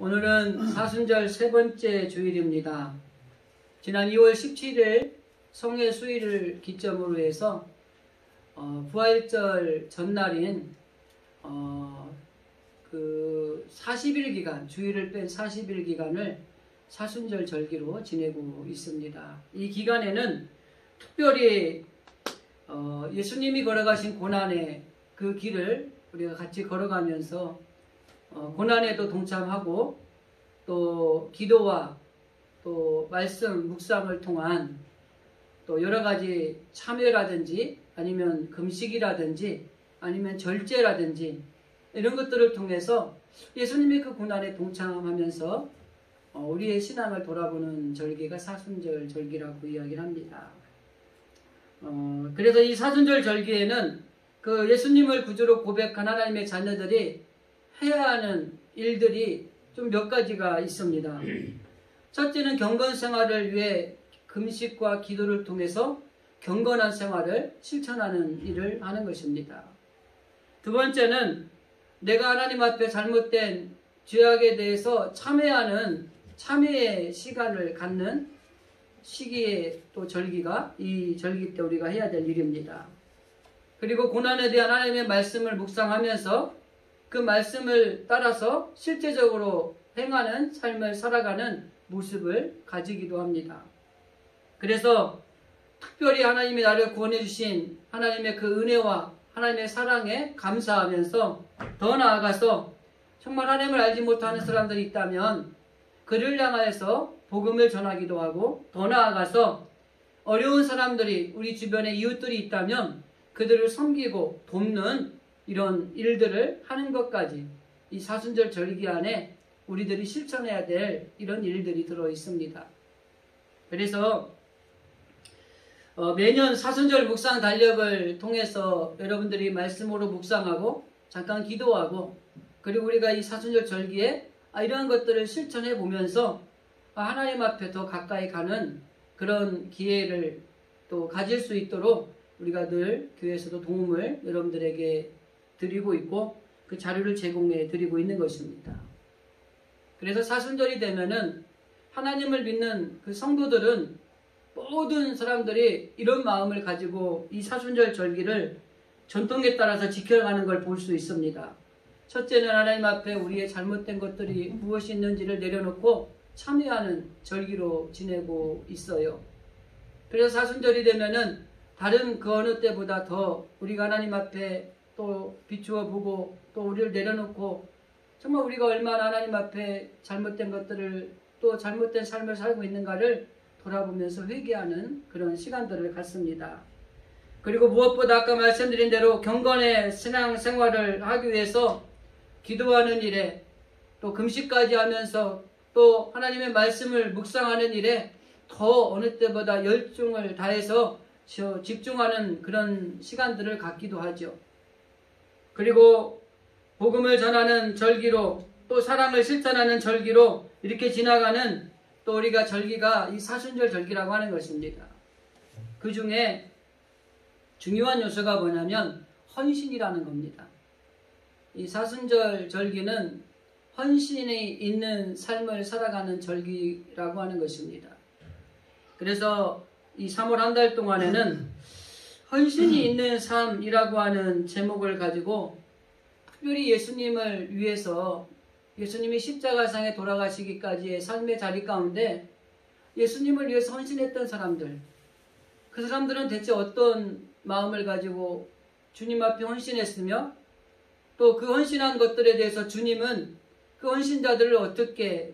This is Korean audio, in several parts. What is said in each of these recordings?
오늘은 사순절 세 번째 주일입니다. 지난 2월 17일 성회 수일을 기점으로 해서 부활절 전날인 그 40일 기간, 주일을 뺀 40일 기간을 사순절 절기로 지내고 있습니다. 이 기간에는 특별히 예수님이 걸어가신 고난의 그 길을 우리가 같이 걸어가면서 고난에도 동참하고 또 기도와 또 말씀 묵상을 통한 또 여러 가지 참회라든지 아니면 금식이라든지 아니면 절제라든지 이런 것들을 통해서 예수님의 그 고난에 동참하면서 우리의 신앙을 돌아보는 절기가 사순절 절기라고 이야기를 합니다. 그래서 이 사순절 절기에는 그 예수님을 구주로 고백한 하나님의 자녀들이 해야 하는 일들이 좀 몇 가지가 있습니다. 첫째는 경건 생활을 위해 금식과 기도를 통해서 경건한 생활을 실천하는 일을 하는 것입니다. 두 번째는 내가 하나님 앞에 잘못된 죄악에 대해서 참회하는 참회의 시간을 갖는 시기의 또 절기가 이 절기 때 우리가 해야 될 일입니다. 그리고 고난에 대한 하나님의 말씀을 묵상하면서 그 말씀을 따라서 실제적으로 행하는 삶을 살아가는 모습을 가지기도 합니다. 그래서 특별히 하나님이 나를 구원해 주신 하나님의 그 은혜와 하나님의 사랑에 감사하면서 더 나아가서 정말 하나님을 알지 못하는 사람들이 있다면 그를 향하여서 복음을 전하기도 하고 더 나아가서 어려운 사람들이 우리 주변에 이웃들이 있다면 그들을 섬기고 돕는 이런 일들을 하는 것까지 이 사순절 절기 안에 우리들이 실천해야 될 이런 일들이 들어 있습니다. 그래서 매년 사순절 묵상 달력을 통해서 여러분들이 말씀으로 묵상하고 잠깐 기도하고 그리고 우리가 이 사순절 절기에 이러한 것들을 실천해 보면서 하나님 앞에 더 가까이 가는 그런 기회를 또 가질 수 있도록 우리가 늘 교회에서도 도움을 여러분들에게 드리고 있고 그 자료를 제공해 드리고 있는 것입니다. 그래서 사순절이 되면은 하나님을 믿는 그 성도들은 모든 사람들이 이런 마음을 가지고 이 사순절 절기를 전통에 따라서 지켜가는 걸 볼 수 있습니다. 첫째는 하나님 앞에 우리의 잘못된 것들이 무엇이 있는지를 내려놓고 참회하는 절기로 지내고 있어요. 그래서 사순절이 되면은 다른 그 어느 때보다 더 우리가 하나님 앞에 또 비추어 보고 또 우리를 내려놓고 정말 우리가 얼마나 하나님 앞에 잘못된 것들을 또 잘못된 삶을 살고 있는가를 돌아보면서 회개하는 그런 시간들을 갖습니다. 그리고 무엇보다 아까 말씀드린 대로 경건의 신앙생활을 하기 위해서 기도하는 일에 또 금식까지 하면서 또 하나님의 말씀을 묵상하는 일에 더 어느 때보다 열중을 다해서 집중하는 그런 시간들을 갖기도 하죠. 그리고 복음을 전하는 절기로 또 사랑을 실천하는 절기로 이렇게 지나가는 또 우리가 절기가 이 사순절 절기라고 하는 것입니다. 그 중에 중요한 요소가 뭐냐면 헌신이라는 겁니다. 이 사순절 절기는 헌신이 있는 삶을 살아가는 절기라고 하는 것입니다. 그래서 이 3월 한 달 동안에는 헌신이 있는 삶이라고 하는 제목을 가지고 특별히 예수님을 위해서 예수님이 십자가상에 돌아가시기까지의 삶의 자리 가운데 예수님을 위해서 헌신했던 사람들, 그 사람들은 대체 어떤 마음을 가지고 주님 앞에 헌신했으며 또 그 헌신한 것들에 대해서 주님은 그 헌신자들을 어떻게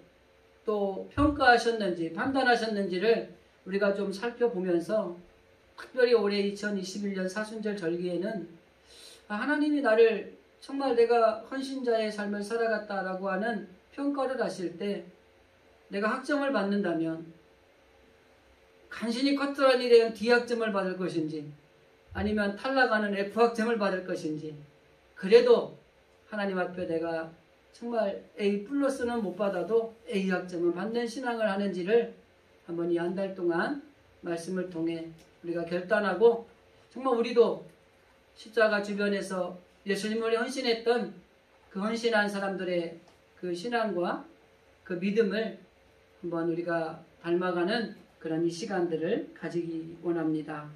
또 평가하셨는지 판단하셨는지를 우리가 좀 살펴보면서 특별히 올해 2021년 사순절 절기에는 하나님이 나를 정말 내가 헌신자의 삶을 살아갔다라고 하는 평가를 하실 때 내가 학점을 받는다면 간신히 커트라인에 대한 D학점을 받을 것인지 아니면 탈락하는 F학점을 받을 것인지 그래도 하나님 앞에 내가 정말 A 플러스는 못 받아도 A학점을 받는 신앙을 하는지를 한번 이 한 달 동안 말씀을 통해 우리가 결단하고 정말 우리도 십자가 주변에서 예수님을 헌신했던 그 헌신한 사람들의 그 신앙과 그 믿음을 한번 우리가 닮아가는 그런 이 시간들을 가지기 원합니다.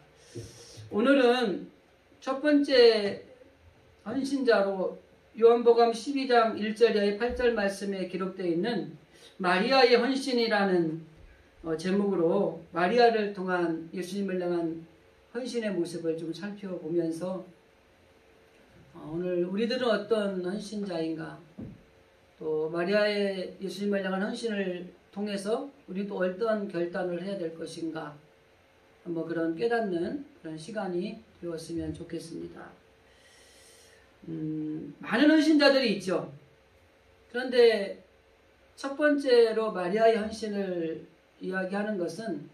오늘은 첫 번째 헌신자로 요한복음 12장 1절에 8절 말씀에 기록되어 있는 마리아의 헌신이라는 제목으로 마리아를 통한 예수님을 향한 헌신의 모습을 좀 살펴보면서 오늘 우리들은 어떤 헌신자인가, 또 마리아의 예수님을 향한 헌신을 통해서 우리도 어떤 결단을 해야 될 것인가, 한번 그런 깨닫는 그런 시간이 되었으면 좋겠습니다. 많은 헌신자들이 있죠. 그런데 첫 번째로 마리아의 헌신을 이야기하는 것은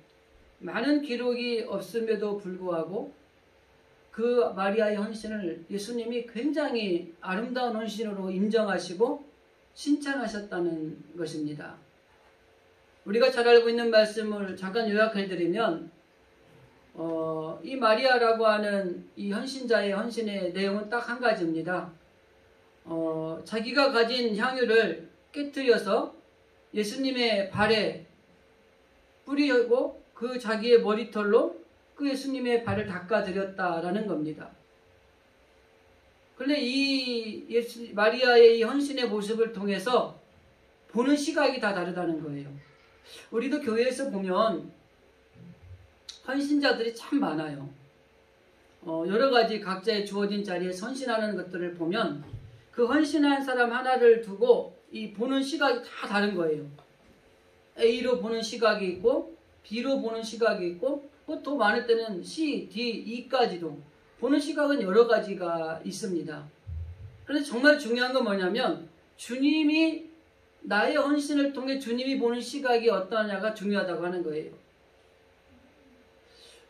많은 기록이 없음에도 불구하고 그 마리아의 헌신을 예수님이 굉장히 아름다운 헌신으로 인정하시고 칭찬하셨다는 것입니다. 우리가 잘 알고 있는 말씀을 잠깐 요약해드리면 이 마리아라고 하는 이 헌신자의 헌신의 내용은 딱 한 가지입니다. 자기가 가진 향유를 깨뜨려서 예수님의 발에 뿌리고 그 자기의 머리털로 그 예수님의 발을 닦아드렸다라는 겁니다. 그런데 이 마리아의 이 헌신의 모습을 통해서 보는 시각이 다 다르다는 거예요. 우리도 교회에서 보면 헌신자들이 참 많아요. 여러 가지 각자의 주어진 자리에 헌신하는 것들을 보면 그 헌신한 사람 하나를 두고 이 보는 시각이 다 다른 거예요. A로 보는 시각이 있고 B로 보는 시각이 있고 더 많을 때는 C, D, E까지도 보는 시각은 여러 가지가 있습니다. 그런데 정말 중요한 건 뭐냐면 주님이 나의 헌신을 통해 주님이 보는 시각이 어떠하냐가 중요하다고 하는 거예요.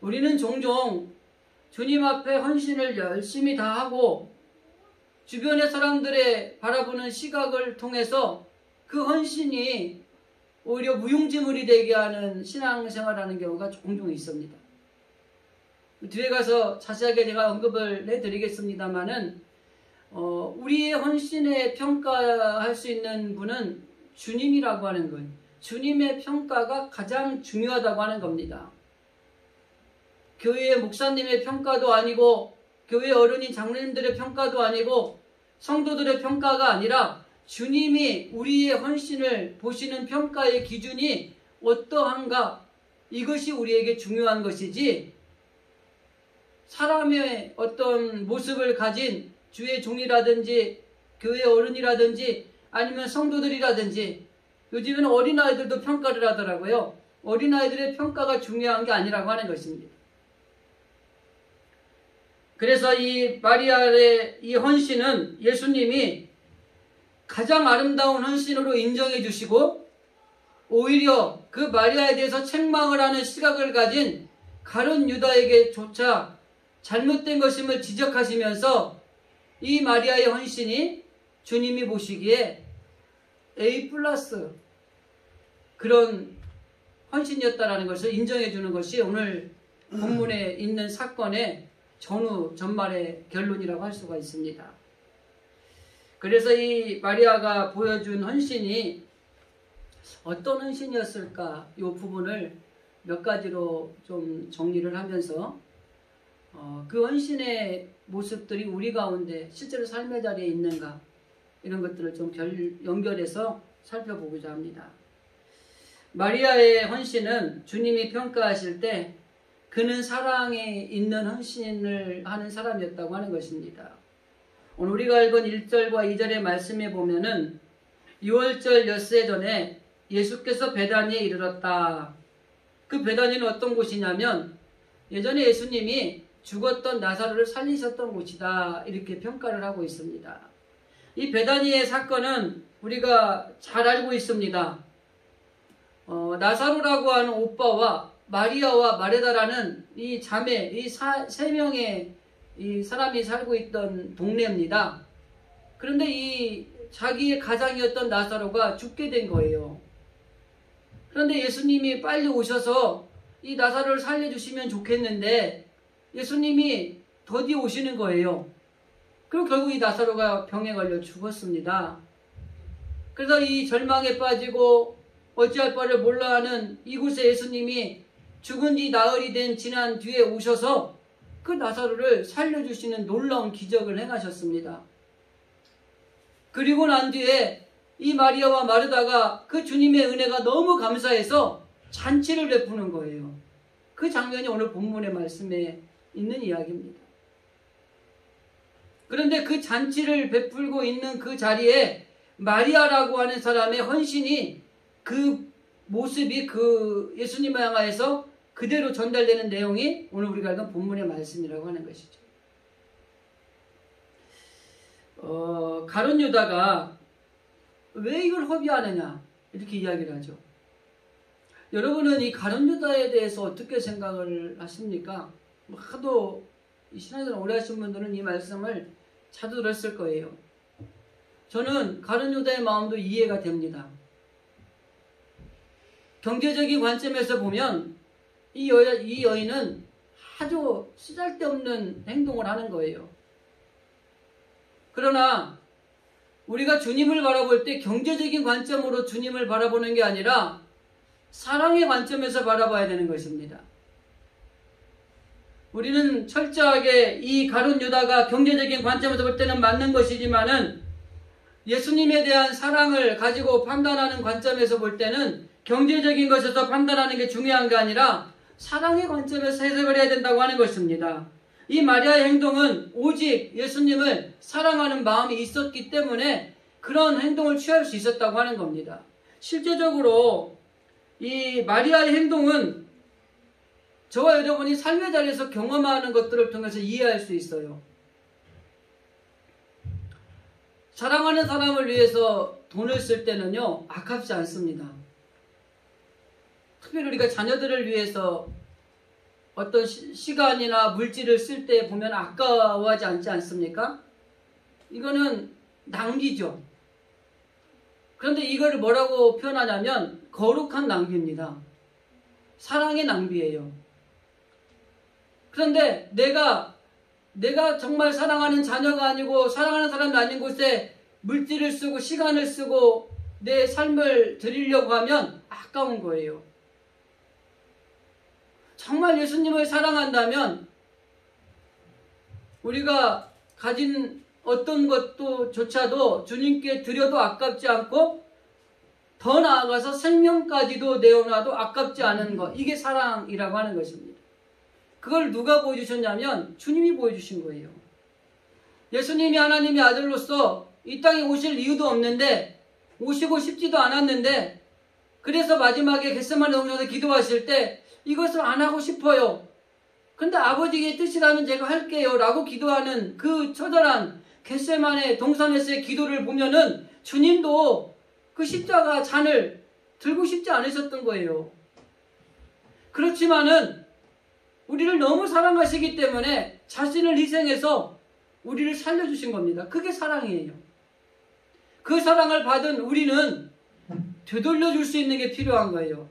우리는 종종 주님 앞에 헌신을 열심히 다하고 주변의 사람들의 바라보는 시각을 통해서 그 헌신이 오히려 무용지물이 되게 하는 신앙생활하는 경우가 종종 있습니다. 뒤에 가서 자세하게 제가 언급을 해드리겠습니다마는 우리의 헌신에 평가할 수 있는 분은 주님이라고 하는 거예요. 주님의 평가가 가장 중요하다고 하는 겁니다. 교회의 목사님의 평가도 아니고 교회 어른인 장로님들의 평가도 아니고 성도들의 평가가 아니라 주님이 우리의 헌신을 보시는 평가의 기준이 어떠한가, 이것이 우리에게 중요한 것이지 사람의 어떤 모습을 가진 주의 종이라든지 교회 어른이라든지 아니면 성도들이라든지, 요즘에는 어린아이들도 평가를 하더라고요. 어린아이들의 평가가 중요한 게 아니라고 하는 것입니다. 그래서 이 마리아의 이 헌신은 예수님이 가장 아름다운 헌신으로 인정해 주시고 오히려 그 마리아에 대해서 책망을 하는 시각을 가진 가룟 유다에게조차 잘못된 것임을 지적하시면서 이 마리아의 헌신이 주님이 보시기에 A+ 그런 헌신이었다라는 것을 인정해 주는 것이 오늘 본문에 있는 사건의 전말의 결론이라고 할 수가 있습니다. 그래서 이 마리아가 보여준 헌신이 어떤 헌신이었을까, 이 부분을 몇 가지로 좀 정리를 하면서 그 헌신의 모습들이 우리 가운데 실제로 삶의 자리에 있는가, 이런 것들을 좀 연결해서 살펴보고자 합니다. 마리아의 헌신은 주님이 평가하실 때 그는 사랑에 있는 헌신을 하는 사람이었다고 하는 것입니다. 오늘 우리가 읽은 1절과 2절의 말씀에 보면은 6월절 엿새 전에 예수께서 베다니에 이르렀다. 그 베다니는 어떤 곳이냐면 예전에 예수님이 죽었던 나사로를 살리셨던 곳이다, 이렇게 평가를 하고 있습니다. 이 베다니의 사건은 우리가 잘 알고 있습니다. 나사로라고 하는 오빠와 마리아와 마르다라는 이 자매, 이 세 명의 이 사람이 살고 있던 동네입니다. 그런데 이 자기의 가장이었던 나사로가 죽게 된 거예요. 그런데 예수님이 빨리 오셔서 이 나사로를 살려주시면 좋겠는데 예수님이 더디 오시는 거예요. 그리고 결국 이 나사로가 병에 걸려 죽었습니다. 그래서 이 절망에 빠지고 어찌할 바를 몰라하는 이곳에 예수님이 죽은 지 나흘이 된 지난 뒤에 오셔서 그 나사로를 살려주시는 놀라운 기적을 행하셨습니다. 그리고 난 뒤에 이 마리아와 마르다가 그 주님의 은혜가 너무 감사해서 잔치를 베푸는 거예요. 그 장면이 오늘 본문의 말씀에 있는 이야기입니다. 그런데 그 잔치를 베풀고 있는 그 자리에 마리아라고 하는 사람의 헌신이 그 모습이 그 예수님을 향하여서 그대로 전달되는 내용이 오늘 우리가 읽은 본문의 말씀이라고 하는 것이죠. 가룟 유다가 왜 이걸 허비하느냐 이렇게 이야기를 하죠. 여러분은 이 가룟 유다에 대해서 어떻게 생각을 하십니까? 하도 신앙생활 오래 하신 분들은 이 말씀을 자주 들었을 거예요. 저는 가룟 유다의 마음도 이해가 됩니다. 경제적인 관점에서 보면 이 여인은 아주 쓰잘데없는 행동을 하는 거예요. 그러나 우리가 주님을 바라볼 때 경제적인 관점으로 주님을 바라보는 게 아니라 사랑의 관점에서 바라봐야 되는 것입니다. 우리는 철저하게 이 가룟 유다가 경제적인 관점에서 볼 때는 맞는 것이지만은 예수님에 대한 사랑을 가지고 판단하는 관점에서 볼 때는 경제적인 것에서 판단하는 게 중요한 게 아니라 사랑의 관점에서 해석을 해야 된다고 하는 것입니다. 이 마리아의 행동은 오직 예수님을 사랑하는 마음이 있었기 때문에 그런 행동을 취할 수 있었다고 하는 겁니다. 실제적으로 이 마리아의 행동은 저와 여러분이 삶의 자리에서 경험하는 것들을 통해서 이해할 수 있어요. 사랑하는 사람을 위해서 돈을 쓸 때는요, 아깝지 않습니다. 특별히 우리가 자녀들을 위해서 어떤 시간이나 물질을 쓸 때 보면 아까워하지 않지 않습니까? 이거는 낭비죠. 그런데 이걸 뭐라고 표현하냐면 거룩한 낭비입니다. 사랑의 낭비예요. 그런데 내가 정말 사랑하는 자녀가 아니고 사랑하는 사람이 아닌 곳에 물질을 쓰고 시간을 쓰고 내 삶을 드리려고 하면 아까운 거예요. 정말 예수님을 사랑한다면 우리가 가진 어떤 것조차도 주님께 드려도 아깝지 않고 더 나아가서 생명까지도 내어놔도 아깝지 않은 것, 이게 사랑이라고 하는 것입니다. 그걸 누가 보여주셨냐면 주님이 보여주신 거예요. 예수님이 하나님의 아들로서 이 땅에 오실 이유도 없는데 오시고 싶지도 않았는데 그래서 마지막에 겟세마네 동산에서 기도하실 때 이것을 안 하고 싶어요. 근데 아버지의 뜻이라면 제가 할게요 라고 기도하는 그 처절한 겟세마네 동산에서의 기도를 보면은 주님도 그 십자가 잔을 들고 싶지 않으셨던 거예요. 그렇지만은 우리를 너무 사랑하시기 때문에 자신을 희생해서 우리를 살려주신 겁니다. 그게 사랑이에요. 그 사랑을 받은 우리는 되돌려줄 수 있는 게 필요한 거예요.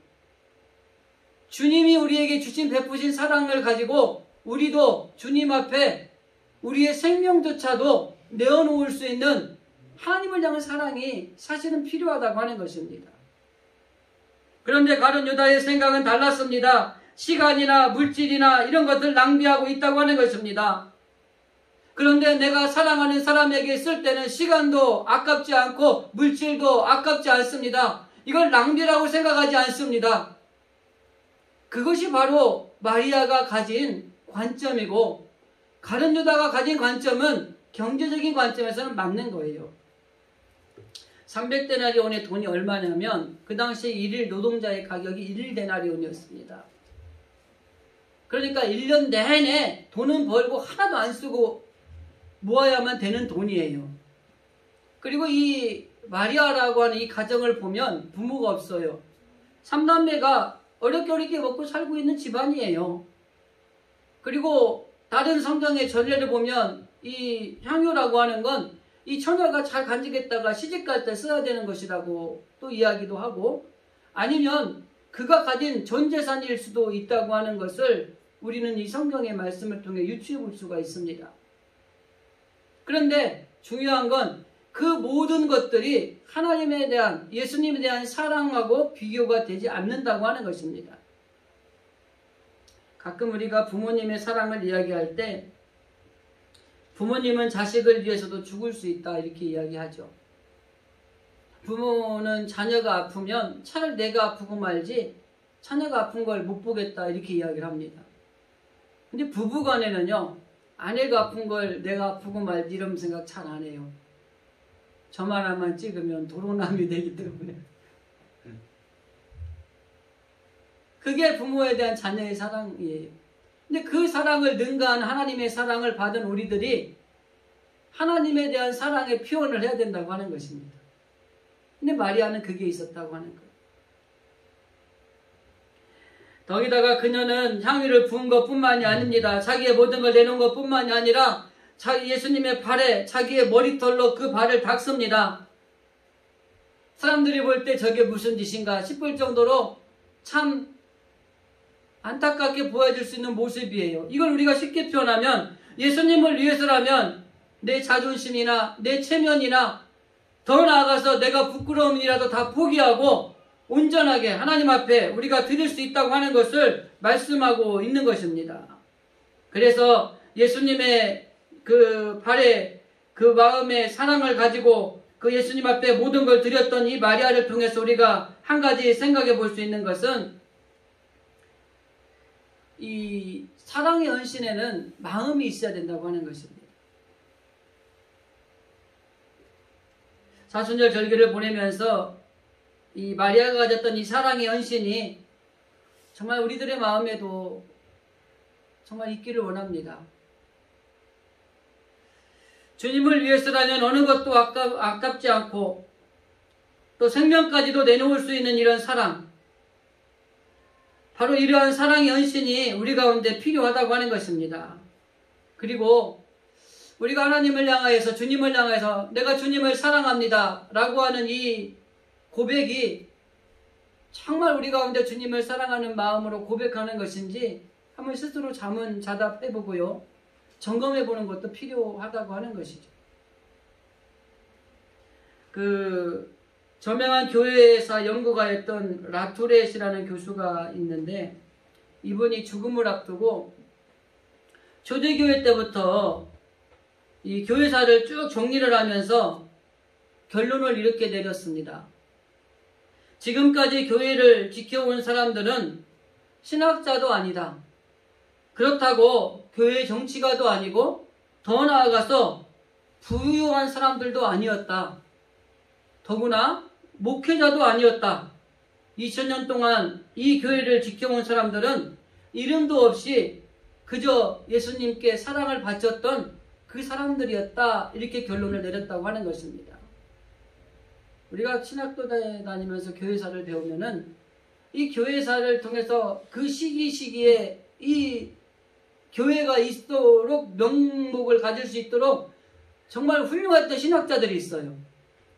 주님이 우리에게 주신 베푸신 사랑을 가지고 우리도 주님 앞에 우리의 생명조차도 내어놓을 수 있는 하나님을 향한 사랑이 사실은 필요하다고 하는 것입니다. 그런데 가룟 유다의 생각은 달랐습니다. 시간이나 물질이나 이런 것들 낭비하고 있다고 하는 것입니다. 그런데 내가 사랑하는 사람에게 쓸 때는 시간도 아깝지 않고 물질도 아깝지 않습니다. 이걸 낭비라고 생각하지 않습니다. 그것이 바로 마리아가 가진 관점이고 가룟 유다가 가진 관점은 경제적인 관점에서는 맞는 거예요. 300데나리온의 돈이 얼마냐면 그 당시에 일일 노동자의 가격이 1데나리온이었습니다. 그러니까 1년 내내 돈은 벌고 하나도 안 쓰고 모아야만 되는 돈이에요. 그리고 이 마리아라고 하는 이 가정을 보면 부모가 없어요. 3남매가 어렵게 먹고 살고 있는 집안이에요. 그리고 다른 성경의 전례를 보면 이 향유라고 하는 건 이 처녀가 잘 간직했다가 시집갈 때 써야 되는 것이라고 또 이야기도 하고 아니면 그가 가진 전 재산일 수도 있다고 하는 것을 우리는 이 성경의 말씀을 통해 유추해 볼 수가 있습니다. 그런데 중요한 건 그 모든 것들이 하나님에 대한, 예수님에 대한 사랑하고 비교가 되지 않는다고 하는 것입니다. 가끔 우리가 부모님의 사랑을 이야기할 때 부모님은 자식을 위해서도 죽을 수 있다 이렇게 이야기하죠. 부모는 자녀가 아프면 차라리 내가 아프고 말지 자녀가 아픈 걸 못 보겠다 이렇게 이야기를 합니다. 근데 부부간에는요, 아내가 아픈 걸 내가 아프고 말지 이런 생각 잘 안 해요. 저만 하나만 찍으면 도로남이 되기 때문에. 그게 부모에 대한 자녀의 사랑이에요. 근데 그 사랑을 능가한 하나님의 사랑을 받은 우리들이 하나님에 대한 사랑의 표현을 해야 된다고 하는 것입니다. 근데 마리아는 그게 있었다고 하는 거예요. 더기다가 그녀는 향유를 부은 것뿐만이 아닙니다. 자기의 모든 걸 내놓은 것뿐만이 아니라 예수님의 발에 자기의 머리털로 그 발을 닦습니다. 사람들이 볼 때 저게 무슨 짓인가 싶을 정도로 참 안타깝게 보여질 수 있는 모습이에요. 이걸 우리가 쉽게 표현하면 예수님을 위해서라면 내 자존심이나 내 체면이나 더 나아가서 내가 부끄러운 일이라도 다 포기하고 온전하게 하나님 앞에 우리가 드릴 수 있다고 하는 것을 말씀하고 있는 것입니다. 그래서 예수님의 그 발에 그 마음의 사랑을 가지고 그 예수님 앞에 모든 걸 드렸던 이 마리아를 통해서 우리가 한 가지 생각해 볼 수 있는 것은 이 사랑의 헌신에는 마음이 있어야 된다고 하는 것입니다. 사순절 절기를 보내면서 이 마리아가 가졌던 이 사랑의 헌신이 정말 우리들의 마음에도 정말 있기를 원합니다. 주님을 위해서라면 어느 것도 아깝지 않고 또 생명까지도 내놓을 수 있는 이런 사랑, 바로 이러한 사랑의 헌신이 우리 가운데 필요하다고 하는 것입니다. 그리고 우리가 하나님을 향하여서, 주님을 향하여서 내가 주님을 사랑합니다 라고 하는 이 고백이 정말 우리 가운데 주님을 사랑하는 마음으로 고백하는 것인지 한번 스스로 자답해보고요, 점검해보는 것도 필요하다고 하는 것이죠. 그 저명한 교회사 연구가였던 라토렛이라는 교수가 있는데, 이분이 죽음을 앞두고 초대교회 때부터 이 교회사를 쭉 정리를 하면서 결론을 이렇게 내렸습니다. 지금까지 교회를 지켜온 사람들은 신학자도 아니다. 그렇다고 교회 정치가도 아니고 더 나아가서 부유한 사람들도 아니었다. 더구나 목회자도 아니었다. 2000년 동안 이 교회를 지켜온 사람들은 이름도 없이 그저 예수님께 사랑을 바쳤던 그 사람들이었다. 이렇게 결론을 내렸다고 하는 것입니다. 우리가 신학도 다니면서 교회사를 배우면은 이 교회사를 통해서 그 시기에 이 교회가 있도록 명목을 가질 수 있도록 정말 훌륭했던 신학자들이 있어요.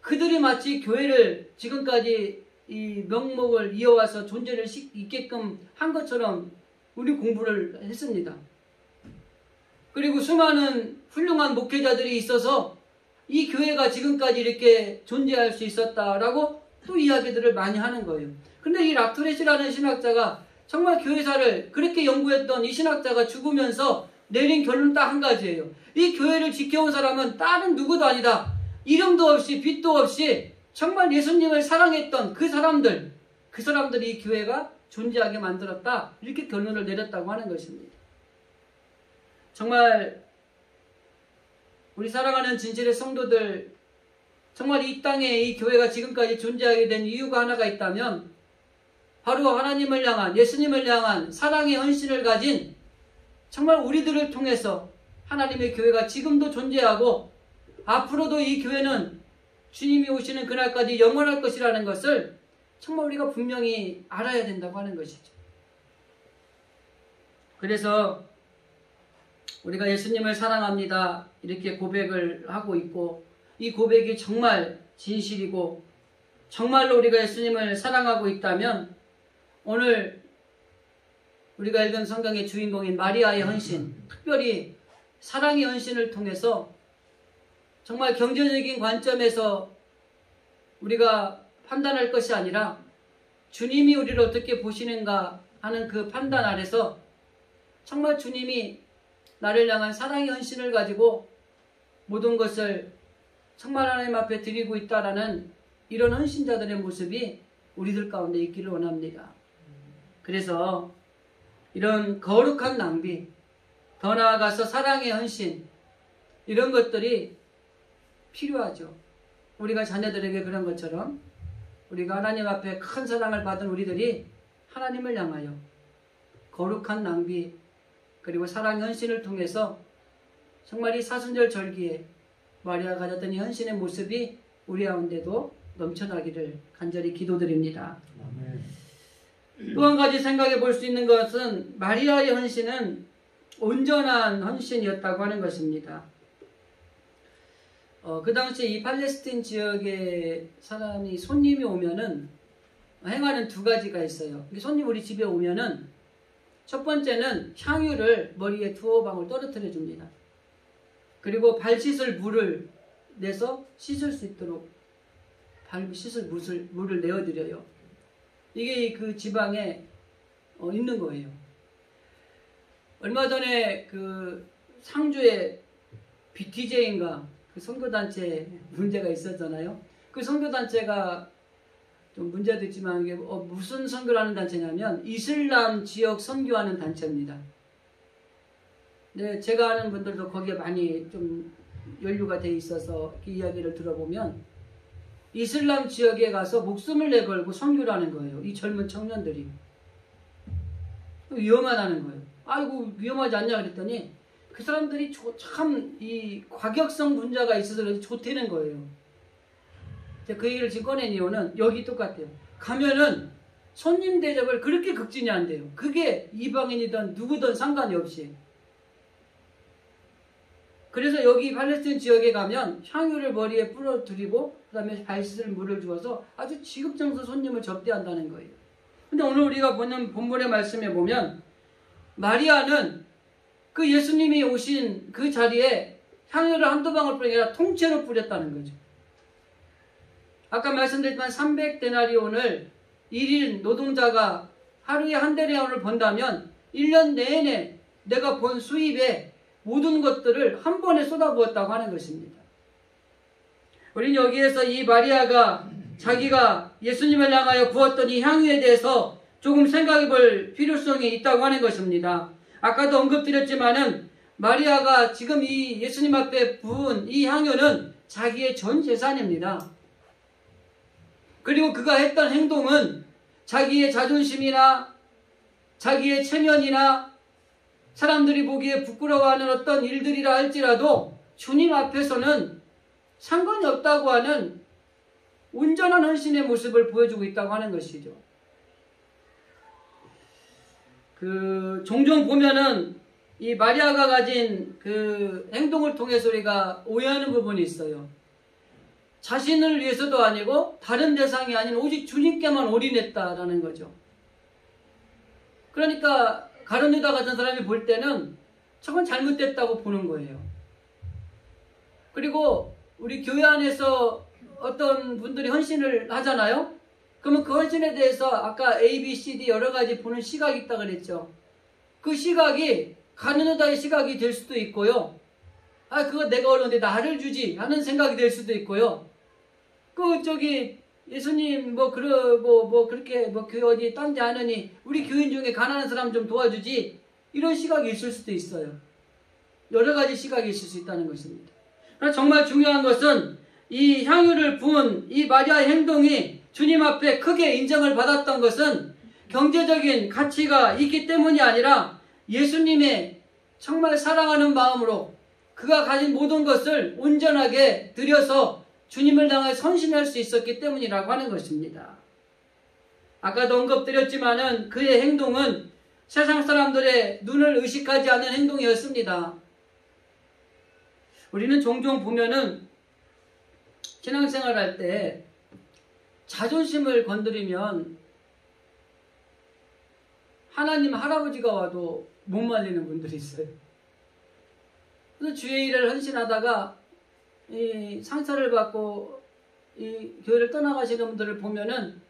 그들이 마치 교회를 지금까지 이 명목을 이어와서 존재를 있게끔 한 것처럼 우리 공부를 했습니다. 그리고 수많은 훌륭한 목회자들이 있어서 이 교회가 지금까지 이렇게 존재할 수 있었다라고 또 이야기들을 많이 하는 거예요. 근데 이 라토렛이라는 신학자가 정말 교회사를 그렇게 연구했던 이 신학자가 죽으면서 내린 결론 딱 한 가지예요. 이 교회를 지켜온 사람은 다른 누구도 아니다. 이름도 없이 빛도 없이 정말 예수님을 사랑했던 그 사람들이 이 교회가 존재하게 만들었다. 이렇게 결론을 내렸다고 하는 것입니다. 정말 우리 사랑하는 진실의 성도들, 정말 이 땅에 이 교회가 지금까지 존재하게 된 이유가 하나가 있다면 바로 하나님을 향한, 예수님을 향한 사랑의 헌신을 가진 정말 우리들을 통해서 하나님의 교회가 지금도 존재하고 앞으로도 이 교회는 주님이 오시는 그날까지 영원할 것이라는 것을 정말 우리가 분명히 알아야 된다고 하는 것이죠. 그래서 우리가 예수님을 사랑합니다 이렇게 고백을 하고 있고, 이 고백이 정말 진실이고 정말로 우리가 예수님을 사랑하고 있다면 오늘 우리가 읽은 성경의 주인공인 마리아의 헌신, 특별히 사랑의 헌신을 통해서 정말 경제적인 관점에서 우리가 판단할 것이 아니라 주님이 우리를 어떻게 보시는가 하는 그 판단 아래서 정말 주님이 나를 향한 사랑의 헌신을 가지고 모든 것을 정말 하나님 앞에 드리고 있다라는 이런 헌신자들의 모습이 우리들 가운데 있기를 원합니다. 그래서 이런 거룩한 낭비, 더 나아가서 사랑의 헌신, 이런 것들이 필요하죠. 우리가 자녀들에게 그런 것처럼 우리가 하나님 앞에 큰 사랑을 받은 우리들이 하나님을 향하여 거룩한 낭비 그리고 사랑의 헌신을 통해서 정말 이 사순절 절기에 마리아가 가졌던 이 헌신의 모습이 우리 가운데도 넘쳐나기를 간절히 기도드립니다. 또 한 가지 생각해 볼 수 있는 것은 마리아의 헌신은 온전한 헌신이었다고 하는 것입니다. 그 당시 이 팔레스틴 지역에 사람이 손님이 오면은 행하는 두 가지가 있어요. 손님 우리 집에 오면은 첫 번째는 향유를 머리에 두어 방울 떨어뜨려 줍니다. 그리고 발 씻을 물을 내서 씻을 수 있도록 발 씻을 물을 내어드려요. 이게 그 지방에 있는 거예요. 얼마 전에 그 상주에 BTJ인가 그 선교단체 문제가 있었잖아요. 그 선교단체가 좀 문제도 있지만 이게 무슨 선교를 하는 단체냐면 이슬람 지역 선교하는 단체입니다. 네, 제가 아는 분들도 거기에 많이 좀 연루가 돼 있어서 그 이야기를 들어보면 이슬람 지역에 가서 목숨을 내걸고 선교를 하는 거예요. 이 젊은 청년들이. 위험하다는 거예요. 아이고 위험하지 않냐 그랬더니 그 사람들이 참 이 과격성 분자가 있어서 그런지 좋다는 거예요. 그 얘기를 지금 꺼낸 이유는 여기 똑같아요. 가면은 손님 대접을 그렇게 극진히 한대요. 그게 이방인이든 누구든 상관이 없이. 그래서 여기 팔레스틴 지역에 가면 향유를 머리에 뿌려드리고 그 다음에 발 씻을 물을 주어서 아주 지극정성 손님을 접대한다는 거예요. 근데 오늘 우리가 보는 본문의 말씀에 보면 마리아는 그 예수님이 오신 그 자리에 향유를 한두 방울 뿌린 게 아니라 통째로 뿌렸다는 거죠. 아까 말씀드렸지만 300데나리온을 1인 노동자가 하루에 한 데나리온을 번다면 1년 내내 내가 본 수입에 모든 것들을 한 번에 쏟아부었다고 하는 것입니다. 우리는 여기에서 이 마리아가 자기가 예수님을 향하여 부었던 이 향유에 대해서 조금 생각해 볼 필요성이 있다고 하는 것입니다. 아까도 언급드렸지만은 마리아가 지금 이 예수님 앞에 부은 이 향유는 자기의 전 재산입니다. 그리고 그가 했던 행동은 자기의 자존심이나 자기의 체면이나 사람들이 보기에 부끄러워하는 어떤 일들이라 할지라도 주님 앞에서는 상관이 없다고 하는 온전한 헌신의 모습을 보여주고 있다고 하는 것이죠. 종종 보면은 이 마리아가 가진 그 행동을 통해서 우리가 오해하는 부분이 있어요. 자신을 위해서도 아니고 다른 대상이 아닌 오직 주님께만 올인했다라는 거죠. 그러니까 가룟유다 같은 사람이 볼 때는 저건 잘못됐다고 보는 거예요. 그리고 우리 교회 안에서 어떤 분들이 헌신을 하잖아요. 그러면 그 헌신에 대해서 아까 A, B, C, D 여러 가지 보는 시각이 있다고 그랬죠. 그 시각이 가룟유다의 시각이 될 수도 있고요. 아, 그거 내가 어려운데 나를 주지 하는 생각이 될 수도 있고요. 예수님 그렇게 교회 어디 딴 데 하느니 우리 교인 중에 가난한 사람 좀 도와주지 이런 시각이 있을 수도 있어요. 여러 가지 시각이 있을 수 있다는 것입니다. 그러나 정말 중요한 것은 이 향유를 부은 이 마리아의 행동이 주님 앞에 크게 인정을 받았던 것은 경제적인 가치가 있기 때문이 아니라 예수님의 정말 사랑하는 마음으로 그가 가진 모든 것을 온전하게 드려서 주님을 향해 헌신할 수 있었기 때문이라고 하는 것입니다. 아까도 언급드렸지만은 그의 행동은 세상 사람들의 눈을 의식하지 않는 행동이었습니다. 우리는 종종 보면은 신앙생활 할 때 자존심을 건드리면 하나님 할아버지가 와도 못 말리는 분들이 있어요. 그래서 주의 일을 헌신하다가 이 상처를 받고 이 교회를 떠나가시는 분들을 보면은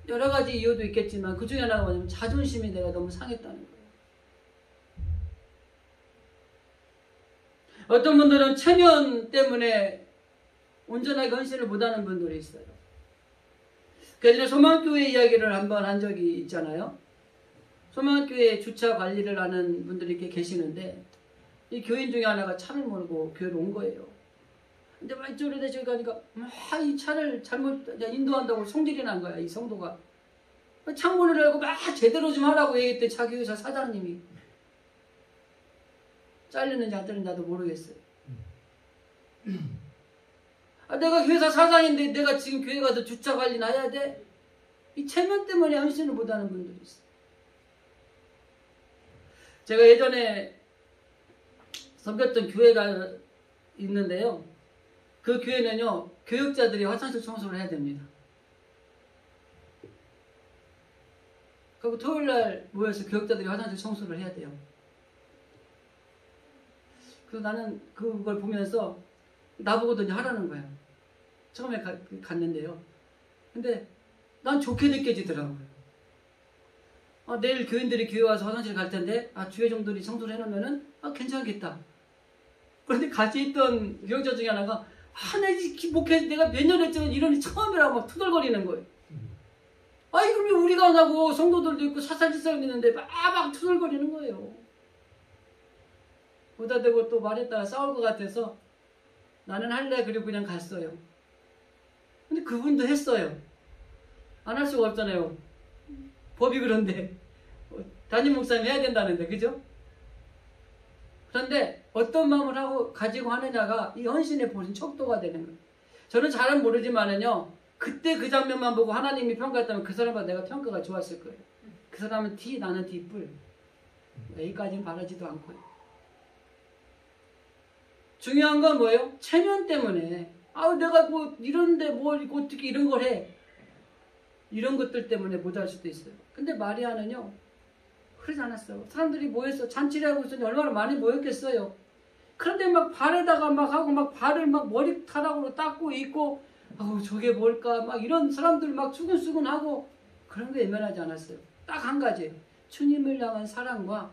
여러 가지 이유도 있겠지만 그 중에 하나가 뭐냐면 자존심이 내가 너무 상했다는 거예요. 어떤 분들은 체면 때문에 온전하게 헌신을 못하는 분들이 있어요. 그 예전에 소망교회 이야기를 한번 한 적이 있잖아요. 소망교회 주차 관리를 하는 분들이 이렇게 계시는데 이 교인 중에 하나가 차를 몰고 교회로 온 거예요. 근데 막 이쪽으로 저기 가니까 막 이 차를 잘못 인도한다고 성질이 난 거야, 이 성도가. 창문을 열고 막 제대로 좀 하라고 얘기했더니 자기 회사 사장님이. 잘리는지 안 잘리는지 나도 모르겠어요. 내가 회사 사장인데 내가 지금 교회 가서 주차 관리나 해야 돼? 이 체면 때문에 헌신을 못하는 분들이 있어요. 제가 예전에 섬겼던 교회가 있는데요. 그 교회는요, 교역자들이 화장실 청소를 해야 됩니다. 그리고 토요일날 모여서 교역자들이 화장실 청소를 해야 돼요. 그래서 나는 그걸 보면서 나보고도 이제 하라는 거야. 처음에 갔는데요. 근데 난 좋게 느껴지더라고요. 내일 교인들이 교회 와서 화장실 갈 텐데, 주회종들이 청소를 해놓으면은, 괜찮겠다. 그런데 같이 있던 교역자 중에 하나가, 내가 몇 년 했지만 이런 처음이라고 막 투덜거리는 거예요. 그럼 왜 우리가 안 하고 성도들도 있고 사살지살 있는데 막 투덜거리는 거예요. 보다 대고 또 말했다가 싸울 것 같아서 나는 할래. 그리고 그냥 갔어요. 근데 그분도 했어요. 안 할 수가 없잖아요. 법이 그런데. 담임 목사님 해야 된다는데, 그죠? 그런데 어떤 마음을 가지고 하느냐가 이 헌신에 보신 척도가 되는 거예요. 저는 잘은 모르지만은요, 그때 그 장면만 보고 하나님이 평가했다면 그 사람보다 내가 평가가 좋았을 거예요. 그 사람은 D, 나는 D뿔. A까지는 바라지도 않고요. 중요한 건 뭐예요? 체면 때문에. 내가 뭐 이런데 뭘 어떻게 이런 걸 해. 이런 것들 때문에 못할 수도 있어요. 근데 마리아는요, 그러지 않았어요. 사람들이 모여서 잔치를 하고 있으니 얼마나 많이 모였겠어요. 그런데 막 발에다가 막 하고 막 발을 막 머리카락으로 닦고 있고, 저게 뭘까? 막 이런 사람들 막 수근수근하고 그런 게 외면하지 않았어요. 딱 한 가지. 주님을 향한 사랑과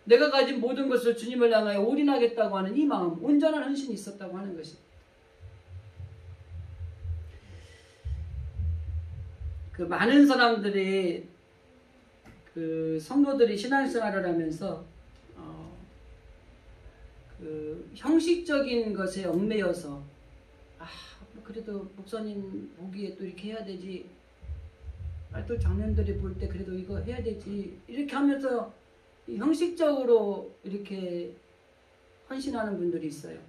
내가 가진 모든 것을 주님을 향하여 올인하겠다고 하는 이 마음, 온전한 헌신이 있었다고 하는 것입니다. 그 많은 사람들이 그 성도들이 신앙생활을 하면서 그 형식적인 것에 얽매여서 그래도 목사님 보기에 또 이렇게 해야 되지, 또 장년들이 볼 때 그래도 이거 해야 되지, 이렇게 하면서 형식적으로 이렇게 헌신하는 분들이 있어요.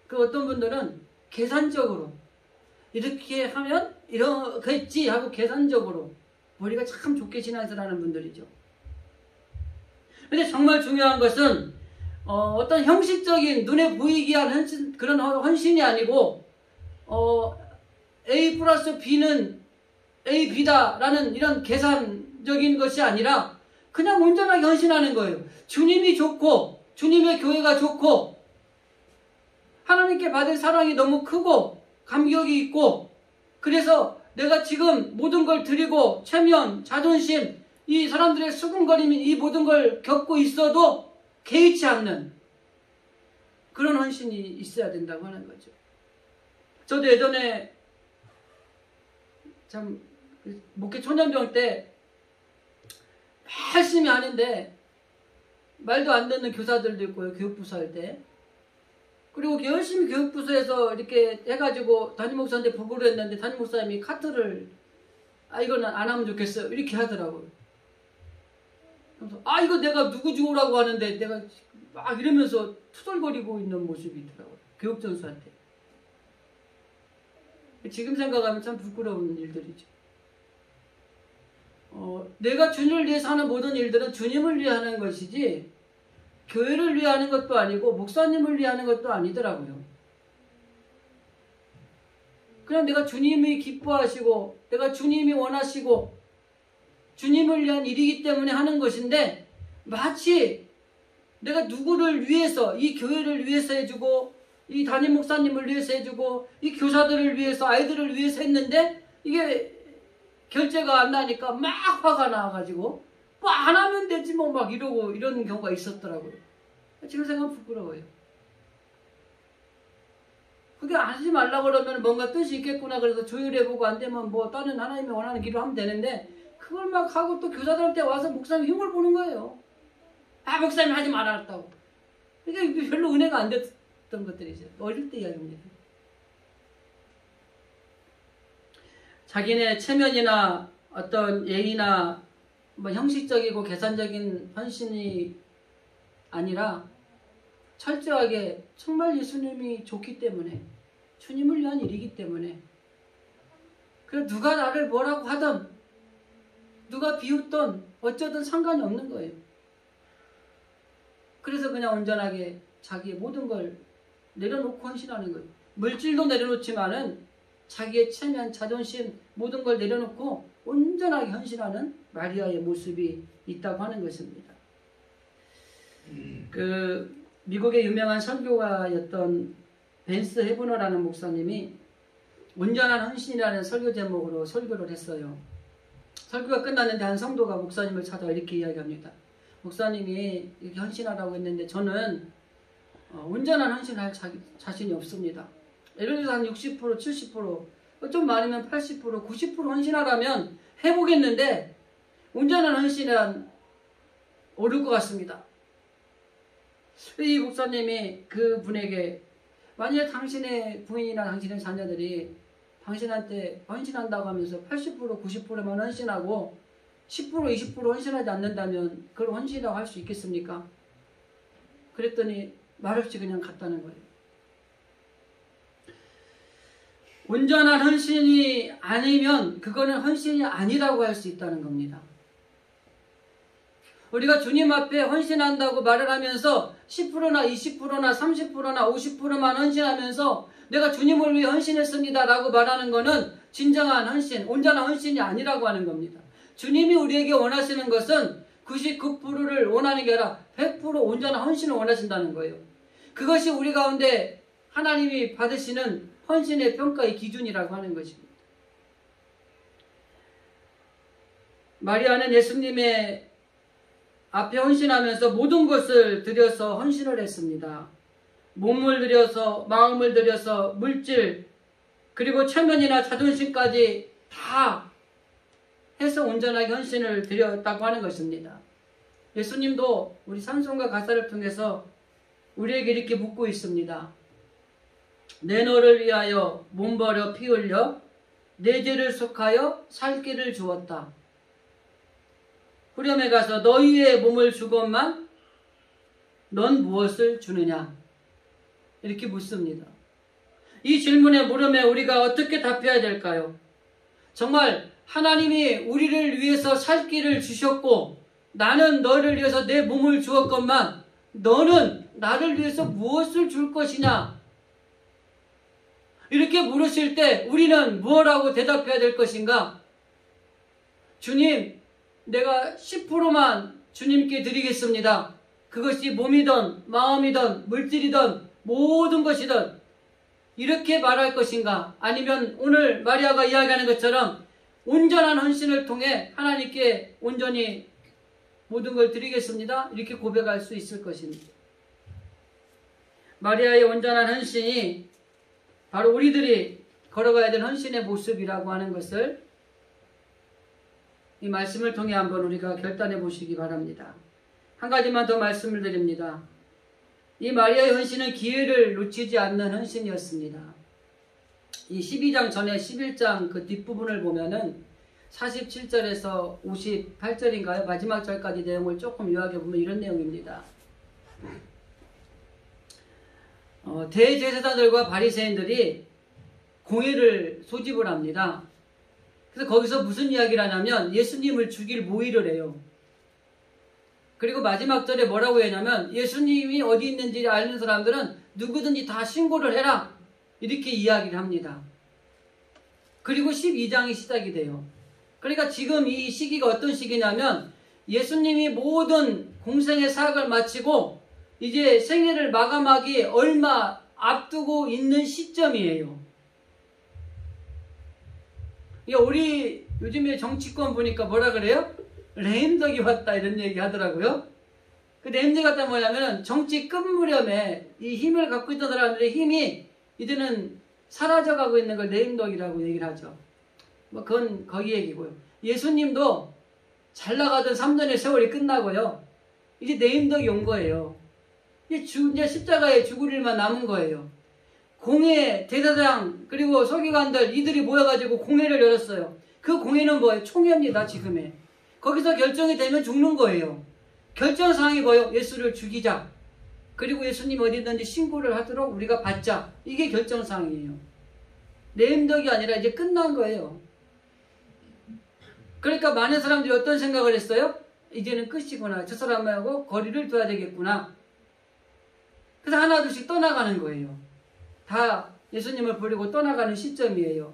그 어떤 분들은 계산적으로 이렇게 하면 이러겠지 하고 계산적으로 머리가 참 좋게 신앙생활하는 분들이죠. 근데 정말 중요한 것은 어떤 형식적인 눈에 보이게 한 그런 헌신이 아니고 A 플러스 B는 A, B다 라는 이런 계산적인 것이 아니라 그냥 온전하게 헌신하는 거예요. 주님이 좋고 주님의 교회가 좋고 하나님께 받은 사랑이 너무 크고 감격이 있고, 그래서 내가 지금 모든 걸 드리고 체면, 자존심, 이 사람들의 수군거림이 이 모든 걸 겪고 있어도 개의치 않는 그런 헌신이 있어야 된다고 하는 거죠. 저도 예전에 참 목회 초년병 때 열심히 하는데 말도 안 듣는 교사들도 있고요. 교육부서 할 때. 그리고 열심히 교육부서에서 이렇게 해가지고 담임 목사한테 보고를 했는데 담임 목사님이 카트를 이거는 안 하면 좋겠어요. 이렇게 하더라고요. 그래서 이거 내가 누구 주우라고 하는데 내가 막 이러면서 투덜거리고 있는 모습이 있더라고요. 교육전수한테. 지금 생각하면 참 부끄러운 일들이죠. 내가 주님을 위해서 하는 모든 일들은 주님을 위해 하는 것이지 교회를 위해 하는 것도 아니고 목사님을 위해 하는 것도 아니더라고요. 그냥 내가 주님이 기뻐하시고 내가 주님이 원하시고 주님을 위한 일이기 때문에 하는 것인데, 마치 내가 누구를 위해서, 이 교회를 위해서 해주고, 이 담임 목사님을 위해서 해주고, 이 교사들을 위해서, 아이들을 위해서 했는데 이게 결제가 안 나니까 막 화가 나가지고 뭐 안 하면 되지 뭐 막 이러고 이런 경우가 있었더라고요. 지금 생각하면 부끄러워요. 그게 하지 말라고 그러면 뭔가 뜻이 있겠구나 그래서 조율해보고 안 되면 뭐 다른 하나님이 원하는 길로 하면 되는데 그걸 막 하고 또 교사들한테 와서 목사님 흉을 보는 거예요. 아 목사님 하지 말았다고. 그러니까 별로 은혜가 안 됐던 것들이죠. 어릴 때 이야기입니다. 자기네 체면이나 어떤 예의나 뭐 형식적이고 계산적인 헌신이 아니라 철저하게 정말 예수님이 좋기 때문에 주님을 위한 일이기 때문에 그래서 누가 나를 뭐라고 하든 누가 비웃든 어쩌든 상관이 없는 거예요. 그래서 그냥 온전하게 자기의 모든 걸 내려놓고 헌신하는 거예요. 물질도 내려놓지만은 자기의 체면, 자존심 모든 걸 내려놓고 온전하게 헌신하는 마리아의 모습이 있다고 하는 것입니다. 미국의 유명한 설교가였던 벤스 헤브너라는 목사님이 온전한 헌신이라는 설교 제목으로 설교를 했어요. 설교가 끝났는데 한 성도가 목사님을 찾아 이렇게 이야기합니다. 목사님이 이렇게 헌신하라고 했는데 저는 온전한 헌신할 자신이 없습니다. 예를 들어서 한 60%, 70%, 좀 많으면 80%, 90% 헌신하라면 해보겠는데 온전한 헌신은 어려울 것 같습니다. 이 목사님이 그 분에게 만약에 당신의 부인이나 당신의 자녀들이 당신한테 헌신한다고 하면서 80%, 90%만 헌신하고 10%, 20% 헌신하지 않는다면 그걸 헌신이라고 할 수 있겠습니까? 그랬더니 말없이 그냥 갔다는 거예요. 온전한 헌신이 아니면 그거는 헌신이 아니라고 할 수 있다는 겁니다. 우리가 주님 앞에 헌신한다고 말을 하면서 10%나 20%나 30%나 50%만 헌신하면서 내가 주님을 위해 헌신했습니다 라고 말하는 것은 진정한 헌신, 온전한 헌신이 아니라고 하는 겁니다. 주님이 우리에게 원하시는 것은 99%를 원하는 게 아니라 100% 온전한 헌신을 원하신다는 거예요. 그것이 우리 가운데 하나님이 받으시는 헌신의 평가의 기준이라고 하는 것입니다. 마리아는 예수님의 앞에 헌신하면서 모든 것을 들여서 헌신을 했습니다. 몸을 들여서, 마음을 들여서, 물질, 그리고 체면이나 자존심까지 다 해서 온전하게 헌신을 드렸다고 하는 것입니다. 예수님도 우리 산송과 가사를 통해서 우리에게 이렇게 묻고 있습니다. 내 너를 위하여 몸 버려 피 흘려 내 죄를 속하여 살 길을 주었다. 후렴에 가서 너희의 몸을 주건만 넌 무엇을 주느냐? 이렇게 묻습니다. 이 질문의 물음에 우리가 어떻게 답해야 될까요? 정말 하나님이 우리를 위해서 살 길을 주셨고 나는 너를 위해서 내 몸을 주었건만 너는 나를 위해서 무엇을 줄 것이냐? 이렇게 물으실 때 우리는 무엇라고 대답해야 될 것인가? 주님, 내가 10%만 주님께 드리겠습니다. 그것이 몸이든 마음이든 물질이든 모든 것이든 이렇게 말할 것인가? 아니면 오늘 마리아가 이야기하는 것처럼 온전한 헌신을 통해 하나님께 온전히 모든 걸 드리겠습니다. 이렇게 고백할 수 있을 것입니다. 마리아의 온전한 헌신이 바로 우리들이 걸어가야 될 헌신의 모습이라고 하는 것을 이 말씀을 통해 한번 우리가 결단해 보시기 바랍니다. 한 가지만 더 말씀을 드립니다. 이 마리아의 헌신은 기회를 놓치지 않는 헌신이었습니다. 이 12장 전에 11장 그 뒷부분을 보면은 47절에서 58절인가요? 마지막 절까지 내용을 조금 요약해 보면 이런 내용입니다. 대제사장들과 바리새인들이 공회를 소집을 합니다. 그래서 거기서 무슨 이야기를 하냐면 예수님을 죽일 모의를 해요. 그리고 마지막 절에 뭐라고 했냐면 예수님이 어디 있는지 아는 사람들은 누구든지 다 신고를 해라. 이렇게 이야기를 합니다. 그리고 12장이 시작이 돼요. 그러니까 지금 이 시기가 어떤 시기냐면 예수님이 모든 공생의 사역을 마치고 이제 생애를 마감하기 얼마 앞두고 있는 시점이에요. 우리 요즘에 정치권 보니까 뭐라 그래요? 레임덕이 왔다 이런 얘기 하더라고요. 그 레임덕이 왔다 뭐냐면은 정치 끝무렵에 이 힘을 갖고 있던 사람들의 힘이 이제는 사라져가고 있는 걸 레임덕이라고 얘기를 하죠. 그건 거기 얘기고요. 예수님도 잘 나가던 3년의 세월이 끝나고요. 이제 레임덕이 온 거예요. 이제 십자가에 죽을 일만 남은 거예요. 공회, 대사장, 그리고 서기관들 이들이 모여가지고 공회를 열었어요. 그 공회는 뭐예요? 총회입니다. 지금의. 거기서 결정이 되면 죽는 거예요. 결정사항이 뭐예요? 예수를 죽이자. 그리고 예수님 어디 있는지 신고를 하도록 우리가 받자. 이게 결정사항이에요. 레임덕이 아니라 이제 끝난 거예요. 그러니까 많은 사람들이 어떤 생각을 했어요? 이제는 끝이구나. 저 사람하고 거리를 둬야 되겠구나. 그래서 하나둘씩 떠나가는 거예요. 다 예수님을 버리고 떠나가는 시점이에요.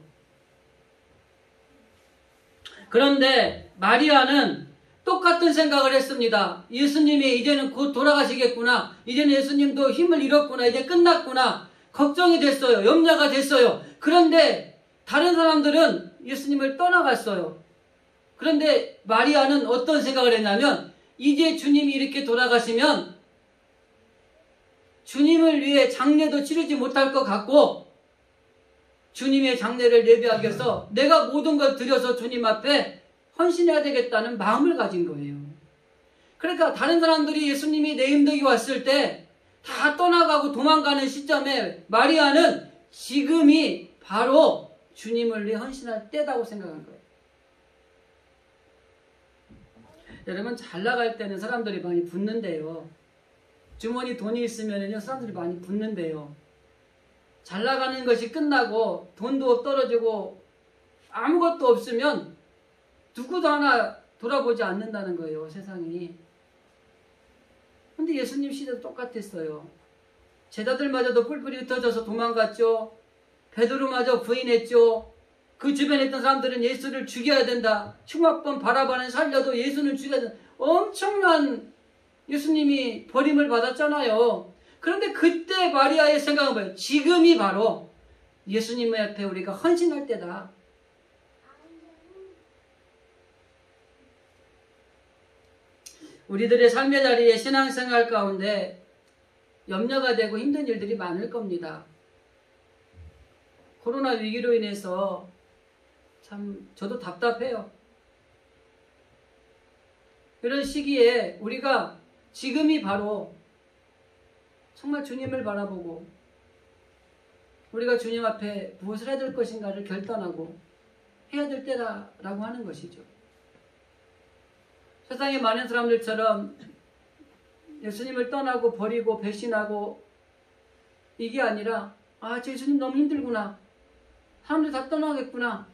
그런데 마리아는 똑같은 생각을 했습니다. 예수님이 이제는 곧 돌아가시겠구나. 이제는 예수님도 힘을 잃었구나. 이제 끝났구나. 걱정이 됐어요. 염려가 됐어요. 그런데 다른 사람들은 예수님을 떠나갔어요. 그런데 마리아는 어떤 생각을 했냐면 이제 주님이 이렇게 돌아가시면 주님을 위해 장례도 치르지 못할 것 같고 주님의 장례를 예비하기 위해서 내가 모든 걸 들여서 주님 앞에 헌신해야 되겠다는 마음을 가진 거예요. 그러니까 다른 사람들이 예수님이 레임덕이 왔을 때 다 떠나가고 도망가는 시점에 마리아는 지금이 바로 주님을 위해 헌신할 때다고 생각한 거예요. 여러분 잘 나갈 때는 사람들이 많이 붙는데요. 주머니 돈이 있으면요 사람들이 많이 붙는데요. 잘 나가는 것이 끝나고 돈도 떨어지고 아무것도 없으면 누구도 하나 돌아보지 않는다는 거예요. 세상이. 근데 예수님 시대도 똑같았어요. 제자들마저도 뿔뿔이 흩어져서 도망갔죠. 베드로마저 부인했죠. 그 주변에 있던 사람들은 예수를 죽여야 된다. 흉악범 바라바는 살려도 예수는 죽여야 된다. 엄청난 예수님이 버림을 받았잖아요. 그런데 그때 마리아의 생각은 뭐예요? 지금이 바로 예수님 앞에 우리가 헌신할 때다. 우리들의 삶의 자리에 신앙생활 가운데 염려가 되고 힘든 일들이 많을 겁니다. 코로나 위기로 인해서 참 저도 답답해요. 이런 시기에 우리가 지금이 바로 정말 주님을 바라보고 우리가 주님 앞에 무엇을 해야 될 것인가를 결단하고 해야 될 때라고 하는 것이죠. 세상에 많은 사람들처럼 예수님을 떠나고 버리고 배신하고 이게 아니라 저 예수님 너무 힘들구나. 사람들 다 떠나겠구나.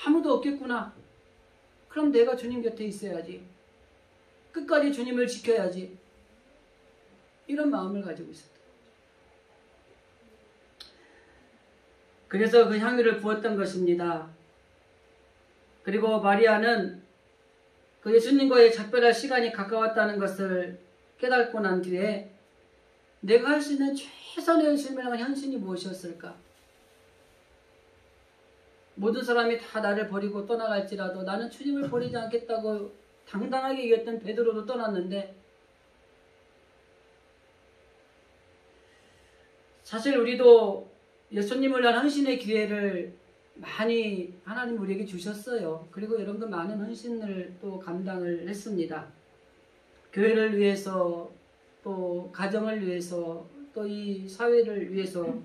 아무도 없겠구나. 그럼 내가 주님 곁에 있어야지. 끝까지 주님을 지켜야지. 이런 마음을 가지고 있었다. 그래서 그 향유를 부었던 것입니다. 그리고 마리아는 그 예수님과의 작별할 시간이 가까웠다는 것을 깨닫고 난 뒤에 내가 할 수 있는 최선의 현신이 무엇이었을까? 모든 사람이 다 나를 버리고 떠나갈지라도 나는 주님을 버리지 않겠다고 당당하게 얘기했던 베드로도 떠났는데 사실 우리도 예수님을 위한 헌신의 기회를 많이 하나님 우리에게 주셨어요. 그리고 여러분도 많은 헌신을 또 감당을 했습니다. 교회를 위해서 또 가정을 위해서 또 이 사회를 위해서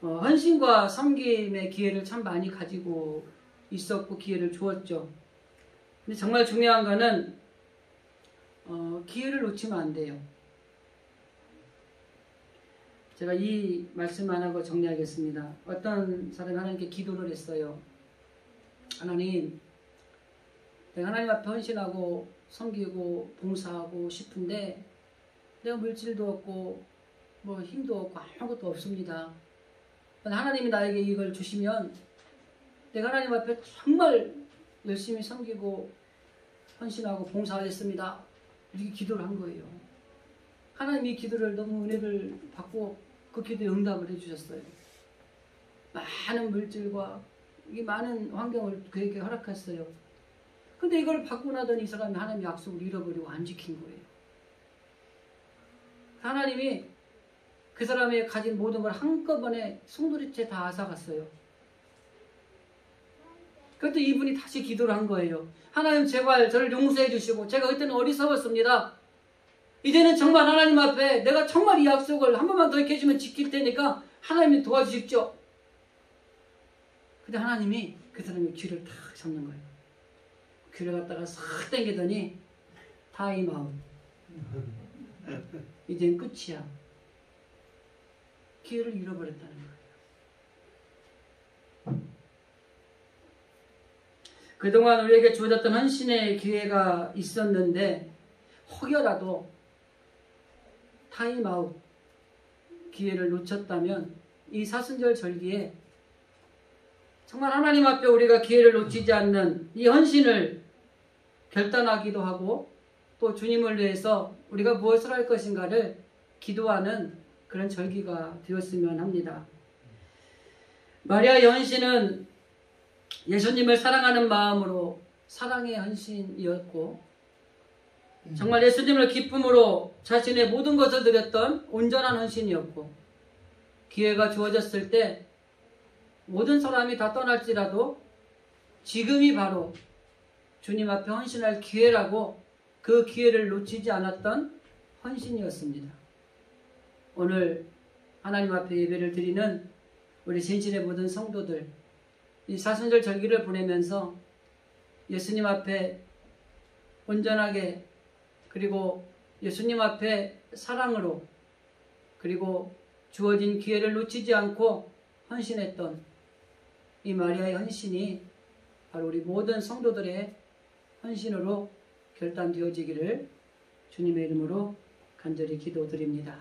헌신과 섬김의 기회를 참 많이 가지고 있었고 기회를 주었죠. 근데 정말 중요한 거는 기회를 놓치면 안 돼요. 제가 이 말씀 안 하고 정리하겠습니다. 어떤 사람이 하나님께 기도를 했어요. 하나님, 내가 하나님 앞에 헌신하고 섬기고 봉사하고 싶은데 내가 물질도 없고 뭐 힘도 없고 아무것도 없습니다. 하나님이 나에게 이걸 주시면 내가 하나님 앞에 정말 열심히 섬기고 헌신하고 봉사하겠습니다. 이렇게 기도를 한 거예요. 하나님이 이 기도를 너무 은혜를 받고 그 기도에 응답을 해주셨어요. 많은 물질과 이 많은 환경을 그에게 허락했어요. 근데 이걸 받고 나더니 이 사람이 하나님 약속을 잃어버리고 안 지킨 거예요. 하나님이 그 사람이 가진 모든 걸 한꺼번에 송두리째 다 앗아갔어요. 그것도 이분이 다시 기도를 한 거예요. 하나님 제발 저를 용서해 주시고, 제가 그때는 어리석었습니다. 이제는 정말 하나님 앞에 내가 정말 이 약속을 한 번만 더 이렇게 해주면 지킬 테니까 하나님이 도와주십시오. 근데 하나님이 그 사람의 귀를 탁 잡는 거예요. 귀를 갖다가 싹 당기더니 타임아웃. 이젠 끝이야. 기회를 잃어버렸다는 거예요. 그동안 우리에게 주어졌던 헌신의 기회가 있었는데 혹여라도 타임아웃 기회를 놓쳤다면 이 사순절 절기에 정말 하나님 앞에 우리가 기회를 놓치지 않는 이 헌신을 결단하기도 하고, 또 주님을 위해서 우리가 무엇을 할 것인가를 기도하는 그런 절기가 되었으면 합니다. 마리아의 헌신은 예수님을 사랑하는 마음으로 사랑의 헌신이었고, 정말 예수님을 기쁨으로 자신의 모든 것을 드렸던 온전한 헌신이었고, 기회가 주어졌을 때 모든 사람이 다 떠날지라도 지금이 바로 주님 앞에 헌신할 기회라고 그 기회를 놓치지 않았던 헌신이었습니다. 오늘 하나님 앞에 예배를 드리는 우리 진실의 모든 성도들, 이 사순절 절기를 보내면서 예수님 앞에 온전하게, 그리고 예수님 앞에 사랑으로, 그리고 주어진 기회를 놓치지 않고 헌신했던 이 마리아의 헌신이 바로 우리 모든 성도들의 헌신으로 결단되어지기를 주님의 이름으로 간절히 기도드립니다.